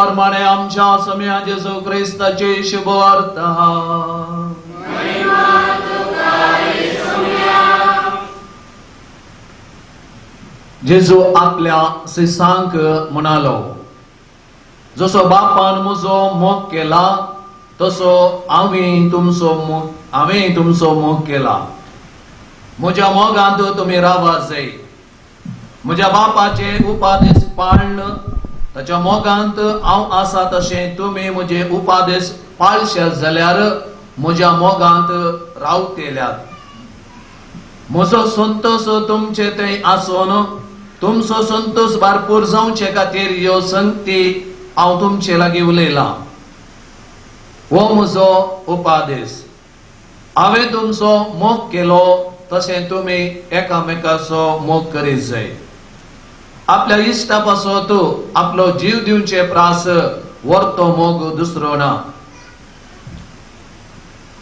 प्रमाणे आमच्या सम्या जेजू ख्रिस्ताचे शुभ वार्ता जेजू आपल्या शिष्यांक म्हणालो, जसो बापान म्हजो मोग केला तसो हांवें तुमचो मोग केला. म्हज्या मोगांत तुम्ही रावात जाय. म्हज्या बापाचे उपादेश पाळन ताच्या मोगांत हांव आसा तशें तुमी म्हजे उपादेश पाळशात जाल्यार म्हज्या मोगांत रावतेल्यात. म्हजो संतोष तुमचे थंय आसून तुमचो संतोष भरपूर जावचे खातीर ह्यो संगती हांव तुमचे लागीं उलयला. हो म्हजो उपादेश. हांवें तुमचो मोग केलो तशें तुमी एकामेकाचो मोग करीत जाय. आपल्या इश्टा पासत आपलो जीव दिवचे प्रास व्हरतो मोग दुसरो ना.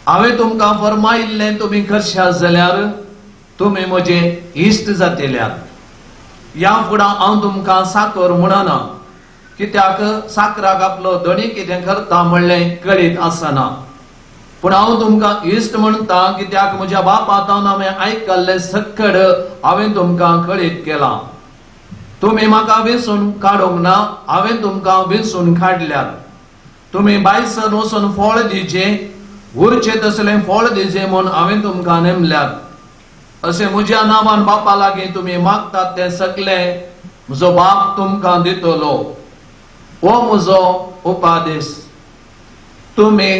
हांवें तुमकां फरमायिल्लें तुमी करशात जाल्यार तुमी म्हजे इश्ट जातेल्यात. ह्या फुडां हांव तुमकां साकर म्हणना, कित्याक साकराक आपलो धणी कितें करता म्हणलें कळीत आसना. पूण हांव तुमकां इश्ट म्हणटा, कित्याक म्हज्या बापातावन हांवें आयकल्लें सकड हांवें तुमकां कळीत केलां. तुमी म्हाका वेंचून काडूंक ना, हांवें तुमकां वेंचून काडल्यात. तुमी बायसन वचून फळ दिवचे, उरचे तसलें फळ दिवचें म्हूण हांवें तुमकां नेमल्यात. अशें म्हज्या नांवान बापा लागीं तुमी मागतात तें सगळें म्हजो बाप तुमकां दितलो. हो म्हजो उपादेश. तुमी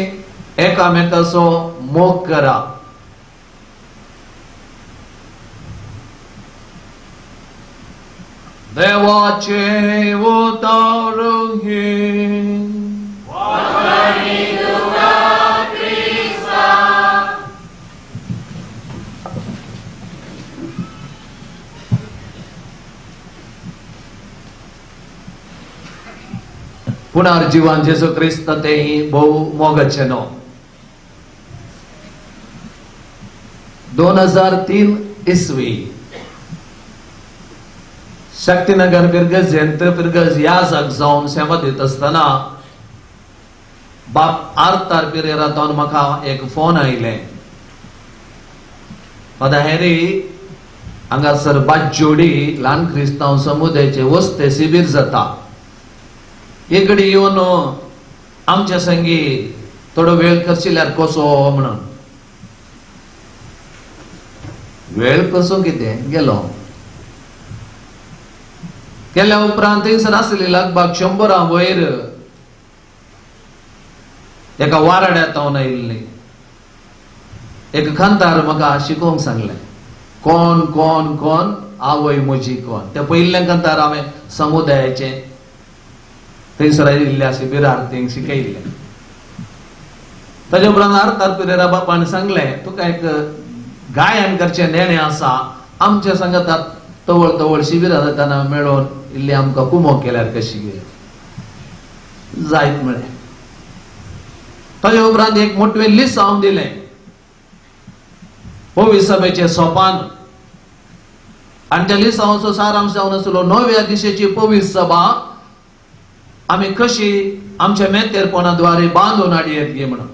एकामेकाचो मोग करा. देवाचे उतारून घे. पुनर्जीवन जेजू ख्रिस्त तेही बहु मोगाचे नो. 2003 इसवी शक्तिनगर पिरगज याजक जावन सेवा दित असताना बाप आर्तार पिरेरातून म्हाका एक फोन आयले. फादर हेरी हांगासर बाज्जोडी ल्हान क्रिस्तांव समुदायाचे वस्ते शिबीर जाता. इकडे येवन आमच्या संगी थोडो वेळ करशिल्यार कसो म्हणून. वेळ कसो कितें गेलो. गेल्या उपरांत थंयसर आसली लगभग 100 वयर एका वाराड्यातावन आयिल्ली एक खांतार म्हाका शिकोवंक सांगलें. कोण कोण कोण आवय म्हजी कोण. त्या पयिल्ल्या खांतार हांवें समुदायाचे थंयसर आयिल्ल्या शिबिरार्थींक शिकयलें. ताजे उपरांत आर्तार पिरेरा बापान सांगलें, तुका एक गायन करचें नेणें आसा. आमच्या सांगातात तवळ तवळ शिबिरां जाताना मेळोन इल्ली आमकां कुमो केल्यार कशी गे जायत म्हळें. ताजे उपरांत एक मोठवें लिस्ट हांव दिलें पवित्र सभेचें सोपान. आनी त्या लिस्टाचो सारांश जावन आसलो नव्या दिशेची पवित्र सभा आमी कशी आमच्या मेतेरपणाद्वारे बांदून हाडयत गे म्हणून.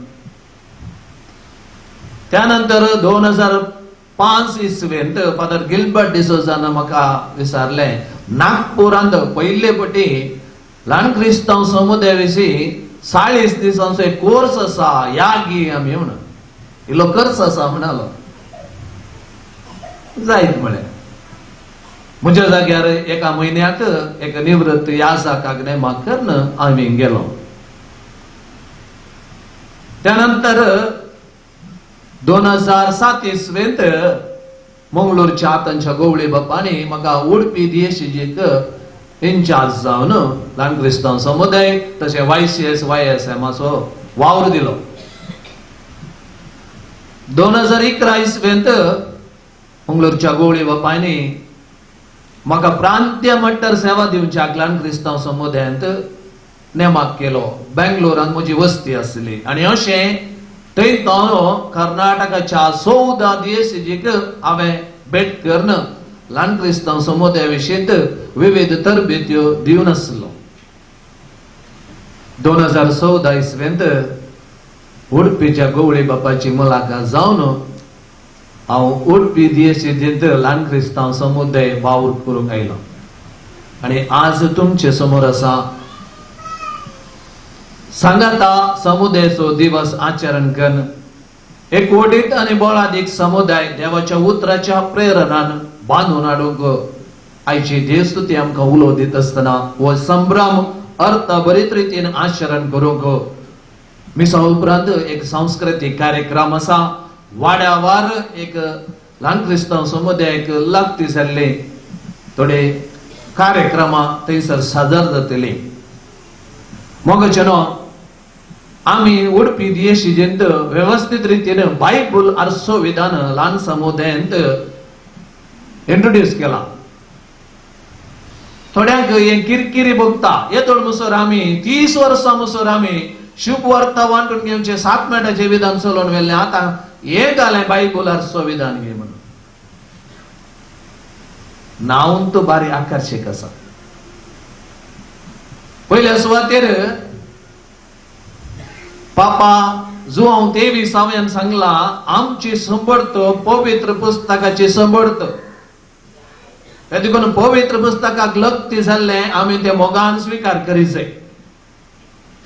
त्यानंतर 2005 इसवेंत फादर गिल्बर्ट डिसोजान म्हाका विचारलें, नागपुरांत पयले पटी ल्हान क्रिस्तांव समुदाया विशीं 40 दिसांचो एक कोर्स आसा, या गी आमी म्हणून. इल्लो खर्च आसा म्हणालो. जायत म्हळें. म्हज्या जाग्यार एका म्हयन्याक एक निवृत्त याजकाक नेमाक करून आमी गेलो. त्यानंतर 2007 इसवेंत मंगळूरच्या तांच्या गवळी बापानी म्हाका उडपी दिएसीजीक इन्चार्ज जावन ल्हान क्रिस्तांव समुदाय तशें YCS YSMचो वावर दिलो. 2011 इसवेंत मंगळूरच्या गवळी बापायनी म्हाका प्रांतीय मट्टार सेवा दिवच्याक ल्हान क्रिस्तांव समुदायांत नेमाक केलो. बेंगलोरांत म्हजी वस्ती आसली आनी अशें थंय हांव कर्नाटकाच्या 14 दिएसीजीक हांवें भेट करून ल्हान क्रिस्तांव समुदाया विशीं विविध तरबेत्यो दिवन आसलो. 2014 इसवेंत उडपीच्या गवळी बापाची मुलाखत जावन हांव उडपी दियेशीत ल्हान क्रिस्तांव समुदाय वावर करूंक आयलो आणि आज तुमचे समोर आसा सांगाता समुदायाचो दिवस आचरण करून एक वडीत आणि बोळादीक समुदाय देवाच्या उतराच्या प्रेरणान बांधून हाडूंक आयची देवस्तुती आमकां उलो दित आसतना हो संभ्रम अर्थ बरीत रितीन आचरण करूंक मिसा उपरांत एक सांस्कृतिक कार्यक्रम आसा वाड्यावार एक ल्हान क्रिस्तांव समुदायाक लागती जाल्ले थोडे कार्यक्रम थंयसर सादर जातले मोगचेनो आम्ही उडपी दियेशीत व्यवस्थित रीतीन बायबल आर्सो विधान ल्हान समुदायांत इंट्रोड्यूस केला थोड्यांक हे किरकिरी भोगता येतोळ मुसोर आम्ही 30 वर्सां मुसोर आम्ही शुभ वार्ता वांटून घेवचे 7 मिनटाचे विधान चलोवन वेल्ले आता हे घालें बायबल आर्सो विधान घे म्हणून नांव तो बारी आकर्षक आसा पयल्या सुवातेर पापा जो हांव 23 सांगला आमची संबळत पवित्र पुस्तकाची संबळत देखून पवित्र पुस्तकाक लक्ती जाल्ले आमी ते मोगान स्वीकार करीचे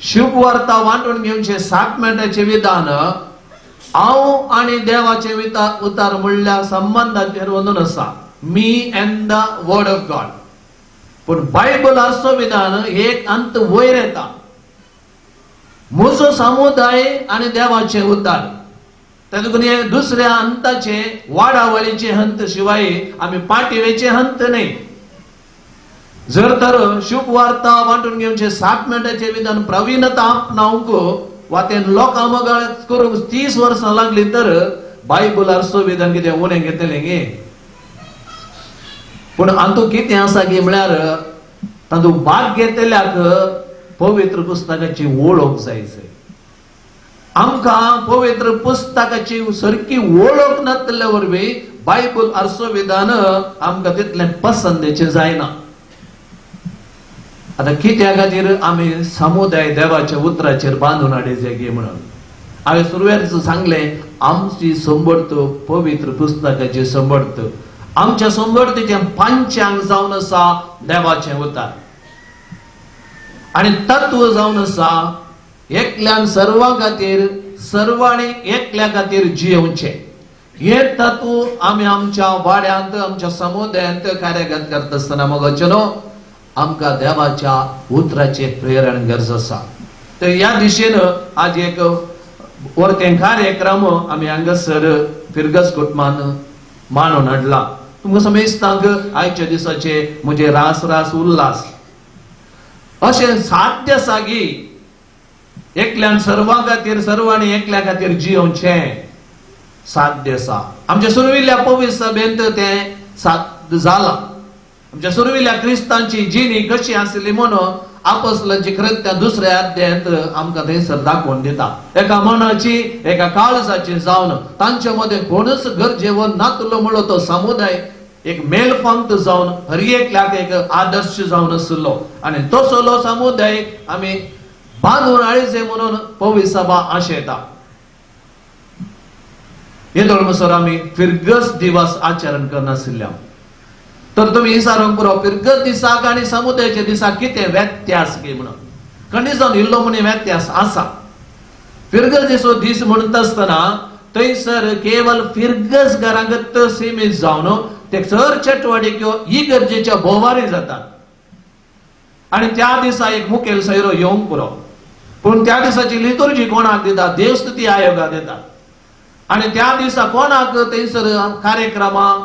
शुभ वार्ता वांटून घेवचे 7 मिनटाचे विधान हांव आनी देवाचे उतार म्हणल्या संबंधाचेर वचून आसा me and the word of God पण बायबल आर्सो विधान एक अंत वयर येता म्हजो समुदाय आणि देवाचे उतार देखून हे दुसऱ्या अंताचे वाडावळीचे हंत शिवाय आम्ही पाठिवेचे हंत नाही जर तर शुभ वार्ता वांटून घेवचे 7 मिनटाचे विधान प्रवीणता आपणावंक वा ते लोकां मगळ करूंक 30 वर्सां लागली तर बायबल आर्सो विधान कितें उणें घेतलें गे पण हातूं कितें आसा गे म्हळ्यार तातूंत भाग घेतल्याक पवित्र पुस्तकाची वळख जाय आमकां पवित्र पुस्तकाची सारकी वळख नासल्या वरवीं बायबल आर्सो विधान आमकां तितलें पसंदीचें जायना आता कित्या खातीर आमी समुदाय देवाच्या उतराचेर बांदून हाडचे गे म्हणून हांवें सुरवेर सांगलें आमची संबळत पवित्र पुस्तकाची संबळत आमच्या संबळतेचें पंचांग जावन आसा देवाचें उतार आणि तत्व जावन आसा एकल्यान सर्वां खातीर सर्वांनी एकल्या खातीर जियोवचे हे तत्व आमी आमच्या वाड्यांत आमच्या समुदायांत कार्यगत करता आसतना मगचनो आमकां देवाच्या उतराचे प्रेरण गरज आसा तर ह्या दिशेन आज एक वर्तें कार्यक्रम आमी हांगासर फिरगस कुटुंबान मांडून हाडला तुमकां समजतांक आयच्या दिसाचे म्हजे रास उल्हास अशें साध्य सागी एकल्यान सर्वां खातीर सर्वांनी एकल्या खातीर जियोवचें साध्य आसा आमच्या सुरविल्ल्या पवित्र सभेंत तें साध्य जालां आमच्या सुरविल्ल्या क्रिस्तांची जिणी कशी आसली म्हणून आपोस्तलांची कृत्यां 2ऱ्या अध्यायांत आमकां थंयसर दाखोवन दिता एका मनाची एका काळजाची जावन तांचे मदें कोणूच गरजेवर नातलो म्हणलो तो समुदाय एक मेलफंक्त जावन हर एकल्याक एक आदर्श जावन आसलो आणि तसलो समुदाय आमी बांदून हाडचे म्हणून पवित्र सभा आशेता येदोळ म्हणसर आमी फिरगस दिवस आचरण करनाशिल्ल्या तर तुमी विचारूंक पुरो फिरगस दिसाक आनी समुदायाच्या दिसाक कितें व्यत्यास गे म्हणून खंडी जावन इल्लो म्हणी व्यत्यास आसा फिरगस दिसो दीस म्हणटा आसतना थंयसर केवल फिरगस घरांगत सीमीत जावन ते सर चटवडिक्यो ही गरजेच्या भोवारी जातात आणि त्या दिसा एक मुखेल सैरो येवंक पुरो पण त्या दिसाची लिटुर्जी कोणाक दिता देवस्तुती आयोगाक दितात आणि त्या दिसा कोणाक थंयसर कार्यक्रमां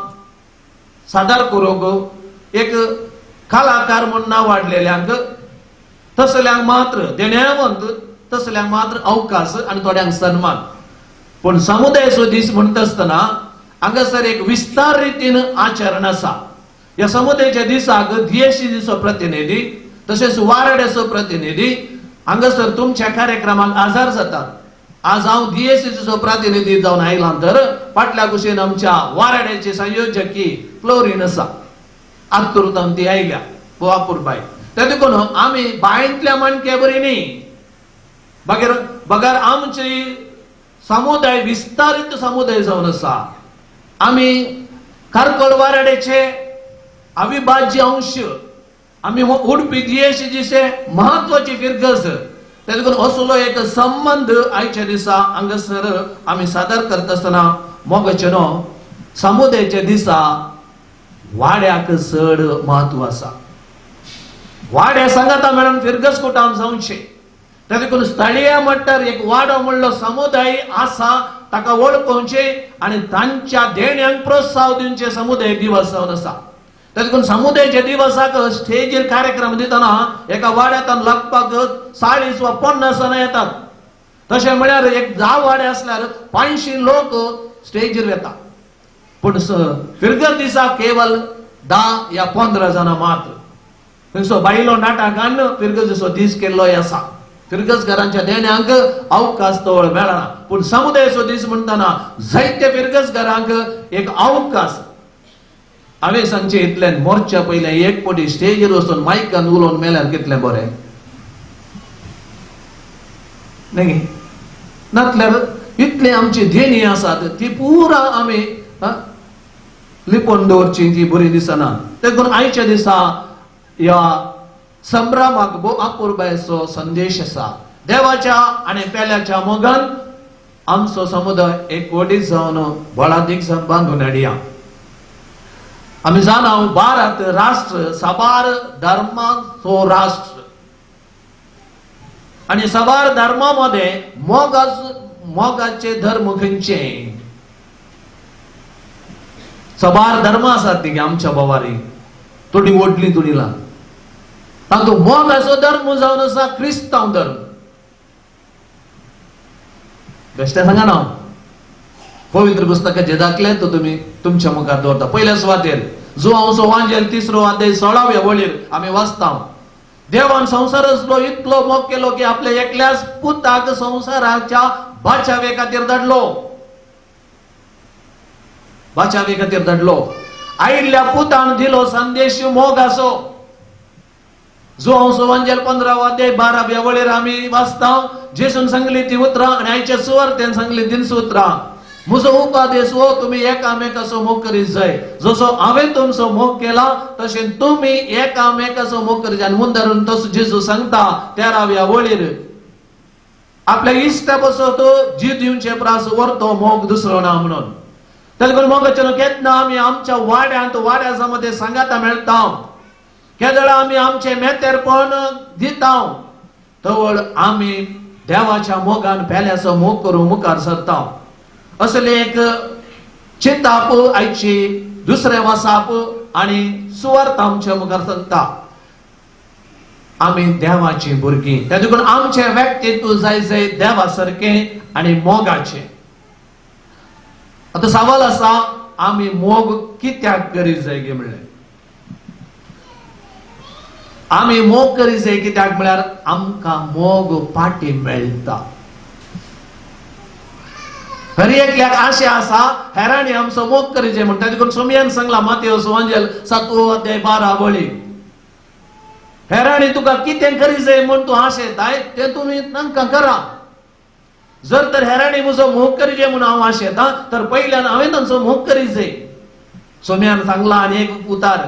सादर करूंक एक कलाकार म्हूण नांव वाडलेल्यांक तसल्यांक मात्र देण्यावंत तसल्यांक मात्र अवकाश आणि थोड्यांक सन्मान पण समुदायाचो दीस म्हणटा आसतना हांगासर एक विस्तार रितीन आचरण आसा या समुदायाच्या दिसाक दियेशीचो प्रतिनिधी तशेंच वारड्याचो प्रतिनिधी हांगासर तुमच्या कार्यक्रमाक आजार जातात आज हांव दियेशीचो प्रतिनिधी जावन आयलां तर फाटल्या कुशीन आमच्या वारड्याचे संयोजकी फ्लोरीन आसा आतुरतान ती आयल्या गोवापूर बाय त्या देखून आमी बायंतल्या माणक्या बरी न्ही बगर आमची समुदाय विस्तारित समुदाय जावन आसा. आम्ही कारकळ वाराड्याचे अविभाज्य अंश. आम्ही उडपी जीएसटीचे महत्वाची फिरगस. तेदुकून असलो एक संबंध आयच्या दिसा हांगासर आम्ही सादर करता आसतना मोगाचेनो समुदायाच्या दिसा वाड्याक चड महत्व आसा. वाड्या सांगाता मेळून फिरगस कुटाम जावचें. तेदुकून स्थळीय मट्टार एक वाडो म्हणलो समुदाय आसा ताका वळखोवचे आनी तांच्या देण्यांक प्रोत्साहन दिवचे समुदाय दिवस जावन आसा. तेदुकून समुदायाच्या दिवसाक स्टेजीर कार्यक्रम दितना एका वाड्यातून लागपाक 40 वा 50 जण येतात. तशें म्हळ्यार एक 10 वाडे असल्यार 500 लोक स्टेजीर येतात. पण फिरगस दिसा केवळ 10 या 15 जण मात्र. थंयसर बायलो नाटकान फिरगस दिसो दीस केल्लो आसा. फिरगस घरांच्या देण्यांक अवकाश तवळ मेळना. पण समुदायाचो दीस म्हणटना जायत्या फिरगस घरांक एक अवकाश. हांवें सांगचे इतल्यान मोर्चा पयलें एक पटी स्टेजीर वचून मायकान उलोवन मेल्यार कितलें बरें न्ही. नातल्यार इतली आमची देणी आसात ती पुरा आमी लिपोवन दवरची ती बरी दिसना. देखून आयच्या दिसा या संभ्रमाक भोव अपुरबायचो संदेश आसा. देवाच्या आनी पेल्याच्या मोगान आमचो समुदाय एक वडीत जावन बळादीक जावन बांदून हाडया. आमी जाणाव भारत राष्ट्र सबार धर्माचो राष्ट्र आणि सबार धर्मामध्ये मोगाचे धर्म खंयचे. सबार धर्म आसात ती आमच्या बोवारी थोडी ओडली तुडीला. तातूंत मोगाचो धर्म जावन आसा क्रिस्तांव धर्म. बेश्टें सांगा ना. पवित्र पुस्तकाचे दाखले तो तुम्ही तुमच्या मुखार दवरता. पयल्या सुवातेर जुआंवचो वांजेल 3रो अध्याय 16व्या वळीर आमी वाचता. देवान संसाराचो इतलो मोग केलो की आपल्या एकल्याच पुताक संसाराच्या बाचावे खातीर धाडलो. बाचावे खातीर धाडलो. आयिल्ल्या पुतान दिलो संदेश मोगाचो. जुआंवचो वांजेल 15वा अध्याय 12व्या वळीर आमी वाचता. जेसून सांगली ती उतरां आनी आयच्या सुवार्तेन सांगली तीन उतरां. म्हजो उपादेश हो तुम्ही एकामेकाचो मोग करीत जाय. जसो हांवें तुमचो मोग केला तशें तुमी एकामेकाचो मोग करीत जाय. आनी मुंदारून तसो जेजू सांगता 13व्या वळीर आपल्या इश्टा पासो तो जीव दिवचे प्रास व्हरतो मोग दुसरो ना म्हणून. तेलगून मोगाचें केन्ना आमी आमच्या वाड्या मध्ये सांगाता मेळटा. केदळ आमी आमचे मेतेरपण दिता तवळ आमी देवाच्या मोगान पेल्याचो मोग करून मुखार सरता. असले एक चिंताप आयची दुसरे वासाप आणि सुवार्थ आमच्या मुखार सांगता. आमी देवाची भुरगीं. तेदुकून आमचे व्यक्तित्व जाय जाय देवा सारखे आणि मोगाचे. आता सवाल असा आमी मोग कित्याक करीत जाय गे म्हणलें. आमी मोग करीत जाय कित्याक म्हळ्यार आमकां मोग पाटी मेळटा. हर एकल्याक आशा आसा हेरांनी आमचो मोग करीचे म्हणटा. देखून सोमयान सांगला मातेवचो वांजेल 7वो अध्याय 12 वळी. हेरांनी तुका कितें करी जाय म्हण तूं आशेताय तें तुमी तांकां करा. जर तर हेरांनी म्हजो मोग करीचे म्हूण हांव आशेतां तर पयल्यान हांवें तांचो मोग करीत जाय. सोमयान सांगला आनी एक उतार.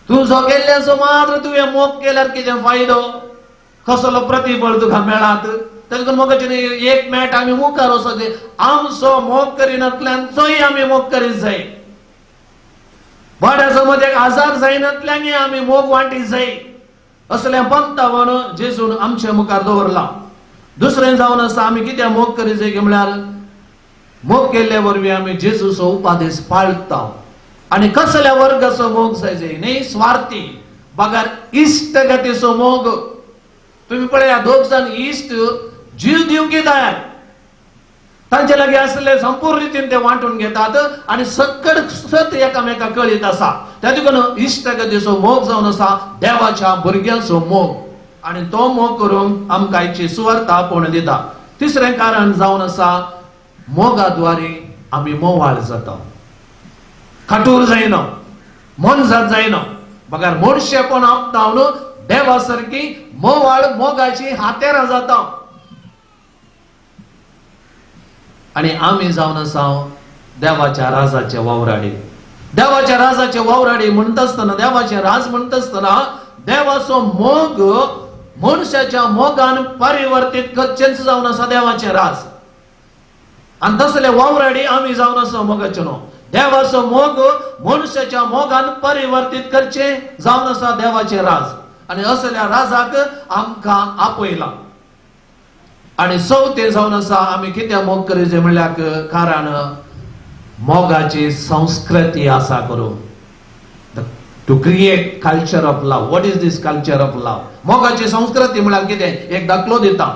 तूं जो केल्ल्याचो मात्र तुवें मोग केल्यार कितें फायदो. कसलो प्रतिफळ तुका मेळात. तेदुकून मोगाचें एक मेळटा आमी मुखार वचोंक जाय. आमचो मोग करिनातल्यान चोय आमी मोग करीत जाय. वाड्याचो मध्ये एक आजार जायनातल्यान आमी मोग वांटीत जाय. असलें पंथावन जेजून आमच्या मुखार दवरला. दुसरें जावन आसा आमी कित्याक मोग करीत जाय म्हळ्यार मोग केल्ल्या वरवीं आमी जेजूचो उपादेश पाळटा. आनी कसल्या वर्गाचो मोग जाय जाय न्ही. स्वार्थी बगार इश्टगतीचो मोग. तुम्ही पळया दोग जाण इश्ट जीव दिवंक तयार. तांचे लागीं आसले संपूर्ण रितीन ते वांटून घेतात आणि सत एकामेकाक कळीत आसा. त्या देखून इश्टगतीचो मोग जावन आसा देवाच्या भुरग्यांचो मोग. आणि तो मोग करून आमकां आयची सुवार्थ आपोवन दिता. तिसरें कारण जावन आसा मोगाद्वारे आमी मोवाळ जाता. कठोर जायना मनजात जायना. बगार मोडशेपण आपणावन देवा सारकी मोवाळ मोगाची हातेरां जाता. आणि आम्ही जावन आसा देवाच्या राजाचे वावराडे. देवाच्या राजाचे वावराडे म्हणत असताना, देवाचे राज म्हणत असताना देवाचो मोग मनुष्याच्या मोगान परिवर्तित करचेंच जावन आसा देवाचे राज. आणि तसले वावराडी आम्ही जावन आसा मोगाचे न्हू. देवाचो मोग मनुष्याच्या मोगान परिवर्तित करचे जावन आसा देवाचे राज. आणि असल्या राजाक आमकां आपयला. आणि चवथे जावन आसा आमी कित्याक मोग करीचे म्हणल्यार कारण मोगाची संस्कृती आसा करूं. To create culture of love. What is this culture of love? मोगाची संस्कृती म्हळ्यार कितें? एक दाखलो दिता.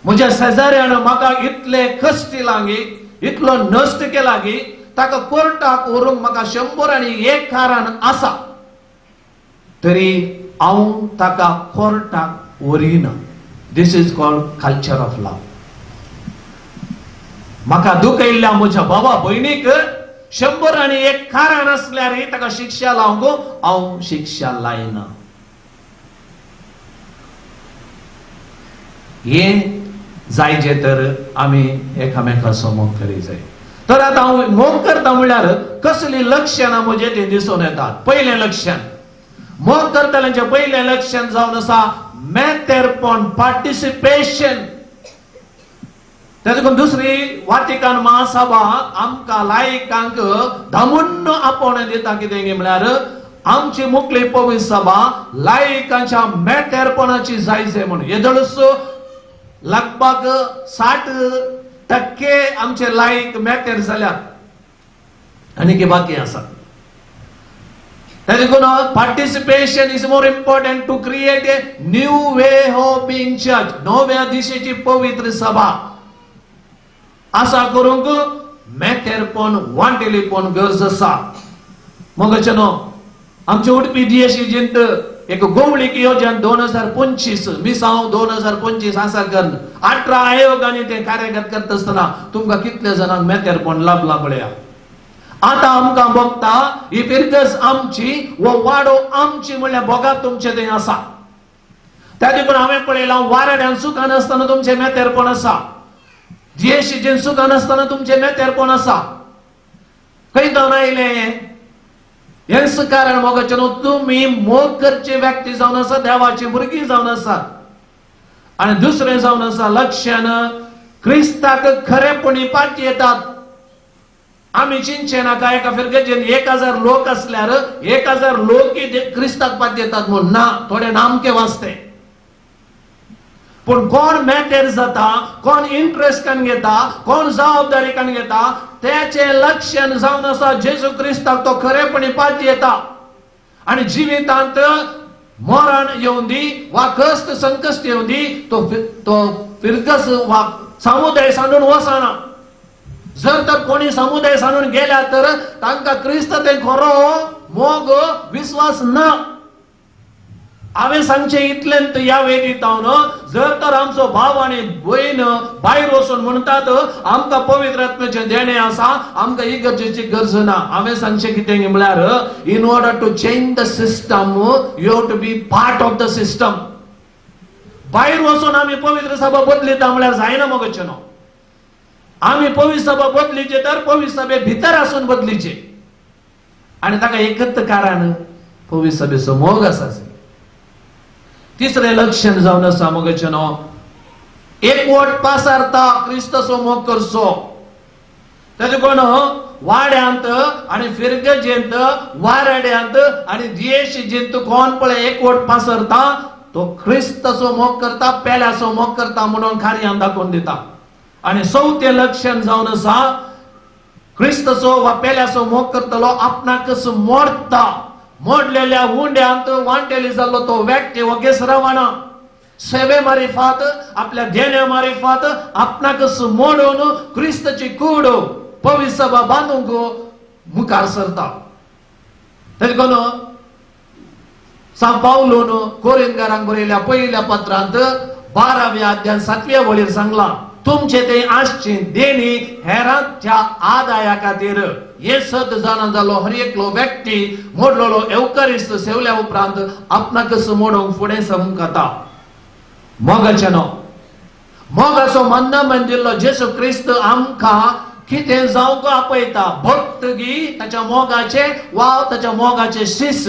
म्हज्या शेजाऱ्यान म्हाका इतले कश्ट लागी, इतलो नश्ट केला की ताका कोर्टाक व्हरूंक म्हाका 101 कारण आसा, तरी हांव ताका कोर्टाक व्हरिना. दिस इज कॉल्ड कल्चर ऑफ लव. म्हाका दुख येयल्ल्या म्हज्या भावा भयणीक 101 कारण असल्यार ताका शिक्षा लावंक हांव शिक्षा लायना. हे जायचे तर आमी एकामेका मोग करी जाय. तर आता हांव मोग करता म्हळ्यार कसली लक्षणां म्हजे ते दिसून येतात. पयलें लक्षण, मोग करतल्यांचे पयलें लक्षण जावन आसा मेतेरपण, पार्टिसिपेशन. तातूंत दुसरी वाटिकन महासभा आमकां लायकांक धामुन्न आपोवण दिता. कितें म्हळ्यार आमची मुखली पवित्र सभा लायकांच्या मेतेरपणाची जायचे म्हणून. येदळस लगभग 60% आमचे लायक मेतेर जाल्यात आनी कितें बाकी आसा. देखून participation is more important to create a new way of being church. नव्या दिशेची पवित्र सभा आसा करूंक मेतेरपण, वांटेलीपण गरज आसा. मगचे न्हू आमचे उडपी DSCजींत एक गोवळीक येवजण 2025 मिसांव 2025 आसा करून 18 आयोगांनी ते कार्यगत करता आसतना तुमकां कितले जाणांक मेतेरपण लाभला पळया. आता आमकां बघता ही फिरकस आमची व वाडो आमची म्हणल्यार बोगात तुमचे थंय आसा. त्या देखून हांवें पळयलां वाराड्यान सुखान आसतना तुमचे मेतेरपण आसा. DSCजीन सुखान आसतना तुमचे मेतेरपण आसा. खंय जावन आयलें? हेच कारण मोगाचे न्हू, तुमी मोग करचे व्यक्ती जावन आसा, देवाची भुरगीं जावन आसात. आणि दुसरें जावन आसा लक्षण, क्रिस्ताक खरेपणी पाटी येतात. आमी चिंतचे नाका एका फिरगेचेर 1000 लोक असल्यार 1000 लोक क्रिस्ताक पाटी येतात म्हणून ना. थोडे नामके वाचते. पण कोण मॅटर जाता, कोण इंटरेस्ट कन घेता, कोण जबाबदारी कन घेता, त्याचे लक्षण जावन आसा जेजू क्रिस्ताक तो खरेपणी पाटी येता. आणि जिवितांत मरण येऊन दी वा कष्ट संकष्ट येऊन दी तो फिरकस वा समुदाय सांडून वचना. जर तर कोणी समुदाय सांडून गेल्या तर तांकां क्रिस्त ते खरो मोग विश्वास ना. हांवें सांगचे इतलेंत या वेदीत हांव जर तर आमचो भाव आनी भयण भायर वचून म्हणटात आमकां पवित्र आत्म्याचें देणें आसा, आमकां ही गरजेची गरज ना. हांवें सांगचे कितें म्हळ्यार in order to change the system you have to be part of the system. भायर वचून आमी पवित्र सभा बदलिता म्हळ्यार जायना मोगचे न्हू. आमी पवित्र सभा बदलीचे तर पवित्र सभे भितर आसून बदलीचे. आनी ताका एकच कारण पवित्र सभेचो मोग आसा. तिसरे लक्षण जावन आसा मोगचे न्हू, एकवट पासारता क्रिस्ताचो मोग करचो. ताजे कोण वाड्यांत आणि फिरगजेंत वाराड्यांत आणि DSCजींत कोण पळय एकवट पासरता तो क्रिस्ताचो मोग करता, पेल्याचो मोग करता म्हणून कार्यान दाखोवन दिता. आणि चौथे लक्षण जावन आसा क्रिस्ताचो वा पेल्याचो मोग करतलो आपणाकच मोडता. मोडलेल्या हुंड्यांत वांटेली जाल्लो तो व्यक्ती वगेस रवाना. सेवे मारिफात आपल्या देण्या मारिफात आपणाकच मोडून क्रिस्ताची कूड पवित्र सभा बांदूंक मुखार सरता. देखून सान पावलोन कोरिंथकारांक बरयल्या पहिल्या पत्रांत 12व्या अध्याय 7व्या वळीर सांगला, तुमचे ते आसची देणी हेरांच्या आदाया खातीर. हे सत जाणा जालो हर एकलो व्यक्ती मोडलेलो एवकारिस्त सेवल्या उपरांत आपणाकच मोडूंक फुडें सरता. मोगाचे न्हू. मोगाचो म्हणणं म्हणजिल्लो जेसू क्रिस्त आमकां कितें जावंक आपयता, भक्त गी ताच्या मोगाचे वा ताच्या मोगाचे शीस.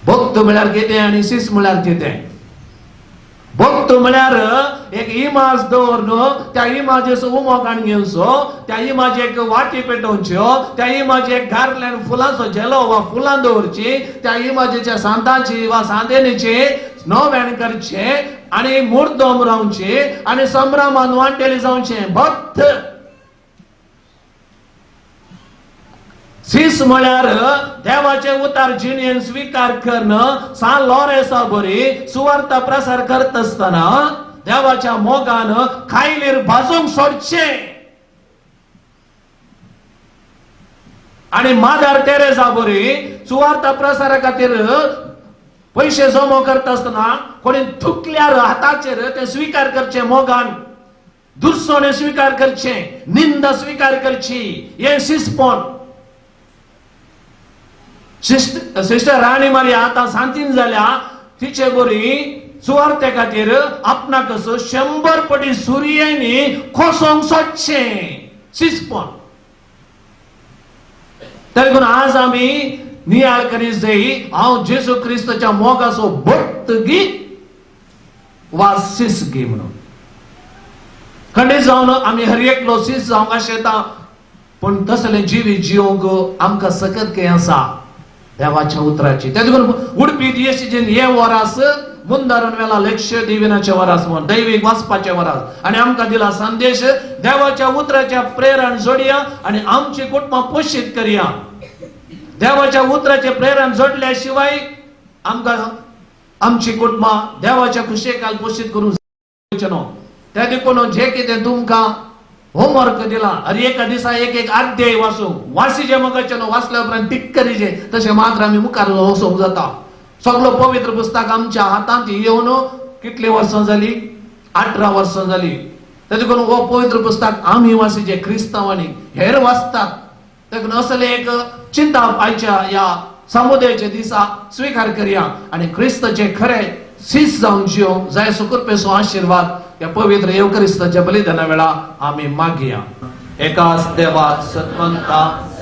भक्त म्हळ्यार कितें आनी शीस म्हळ्यार कितें? भक्त म्हळ्यार एक इमाज दवरून त्या इमाजेचो उमोगान घेवचो, त्या इमाजेक वाटी पेटोवच्यो, त्या इमाजेक घारल्यान फुलांचो झेलो वा फुलां दवरची, त्या इमाजेच्या सांताची वा सांदेनीची नव्यान करचे आनी मुर्दोम रावचे आनी संभ्रमान वांटेली जावचे. भक्त. शीस म्हळ्यार देवाचे उतार जिणेन स्वीकार करणं. सान लॉरेसा बरी सुवार्ता प्रसार करत असताना देवाच्या मोगान खायलीर भाजूंक सोडचे. आणि मादार तेरेसा बरी सुवार्ता प्रसारा खातीर पैसे जमो करता असताना कोणी थुकल्यार हाताचेर ते स्वीकार करचे मोगान. दुस्सोने स्वीकार करचे, निंदा स्वीकार करची. हे शिसपण. सिस्टर राणी मारिया आता सांतीन जाल्या, तिचे बरी सुवार्ते खातीर आपणाक 100 पटी सुर्येनी खोसोंक सोदचे. शिसपण. देखून आज आमी नियाळ करीत जाई, हांव जेसू क्रिस्ताच्या मोगाचो भक्त गी वा शीस गी म्हणून. खंडीत जावन आमी हर एकलो शीस जावंक आशेता, पण तसले जिवी जिवंक आमकां सकत के आसा देवाच्या उतराची. देखून उडपी दियेशीचेन हे वरास मुंदारण वेळा लक्ष दिविनाचे वरास म्हणून दैवीक वाचपाचे वरास. आणि आमकां दिला संदेश, देवाच्या उतराच्या प्रेरण जोडया आणि आमची कुटुंबां पोषित करया. देवाच्या उतराचे प्रेरण जोडल्या शिवाय आमकां आमची कुटुंबां देवाच्या कुशेकाल पोषित करूंक जायना. त्या देखून जे कितें तुमकां होमवर्क दिला, हर एका दिसा एक अध्याय वाचीचे मोगाचे वाचल्या उपरांत टिक करीचे, तशें मात्र आमी मुखार वचोंक जाता. सगळो पवित्र पुस्तक आमच्या हातांत येवन कितली वर्सां जाली? 18 वर्सां जाली. देखून हो पवित्र पुस्तक आमी वाचीचे क्रिस्तांवांनी, हेर वाचतात. देखून असले एक चिंता आयच्या या समुदायाचे दिसा स्वीकार करया आणि क्रिस्ताचे खरे शीस जावन जिवंक जाय. सुकृपेचो आशीर्वाद त्या पवित्र येवकरिस्ताच्या बलिदाना वेळा आमी मागया. एकाच देवा सत्वंता